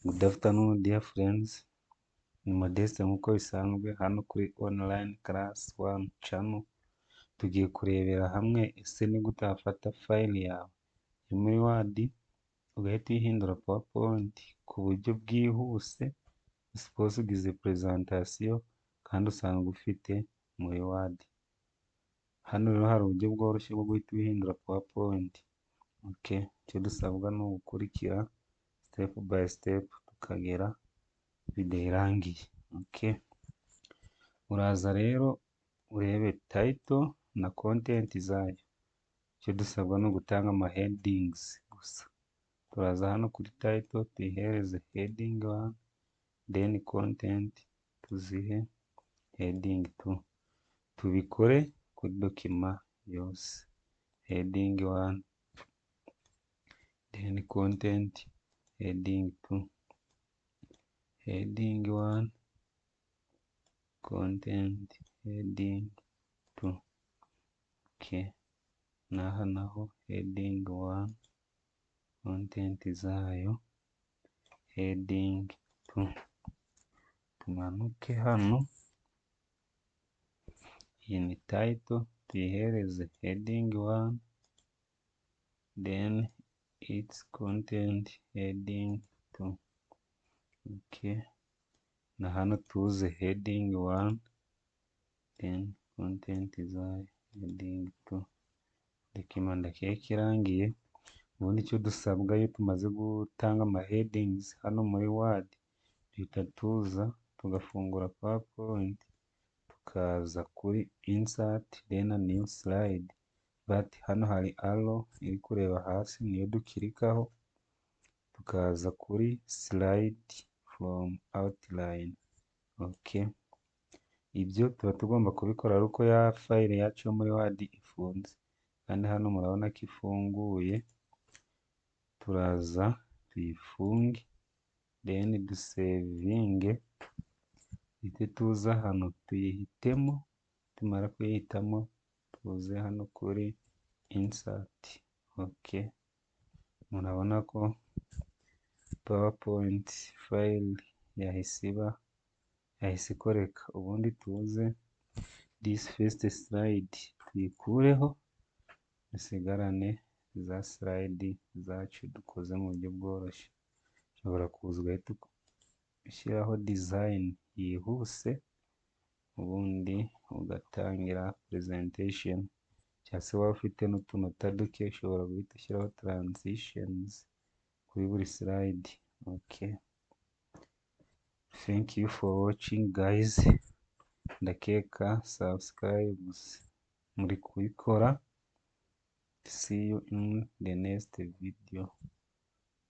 Good afternoon dear friends, ni Modeste nk'uko bisanzwe hano kuri online class 1 channel. Tugiye kurebera hamwe ese ni gute wafata file yawe yo muri Word ugahita uyihindura PowerPoint ku buryo bwihuse. Suppose ugize presentation kandi usanzwe ufite muri Word. Hano rero hari uburyo bworoshye bwo guhita uyihindura PowerPoint. Okay, icyo dusabwa ni ugukurikira step by step tukagera video irangiye. Okay, uraza rero urebe title na content zayo. Icyo dusabwa ni ugutanga ama headings gusa. Turaza hano kuri title tuyihereze heading 1, then content tuzihe heading 2. Tubikore kuri document yose. Heading 1, then content heading 2, heading 1, content heading 2. Okay, naha naho heading 1, content zayo heading 2. Tumanuke hano, iyi ni title tuyihereze heading 1, then its content heading 2. Okay, na hano tuze heading 1, then content zayo heading 2. Document ndakiye kirangiye. Ubundi icyo dusabwa iyo tumaze gutanga ama headings hano muri Word, duhita tuza tugafungura PowerPoint, tukaza kuri insert then a new slide. But hano hari arrow iri kureba hasi, niyo dukirikaho tukaza kuri slide from outline. Okay, ibyo tuba tugomba kubikora ari uko ya file yacu yo muri Word ifunze, kandi hano murabona ko ifunguye. Turaza tuyifunge then dusevinge, ite tuza hano tuyihitemo. Tumara kuyihitamo tuze hano kuri insert. Okay, murabona ko PowerPoint file yahise ikoreka. Ubundi tuze this first slide tuyikureho, dusigarane za slide zacu dukoze mu buryo bworoshye. Ushobora kuza ugahita ushyiraho design yihuse, ubundi ugatangira presentation. Cyangwa se waba ufite n'utunota duke ushobora guhita ushyiraho transitions kuri buri slide. Okay, thank you for watching guys. Ndakeka subscribes muri kubikora. See you in the next video.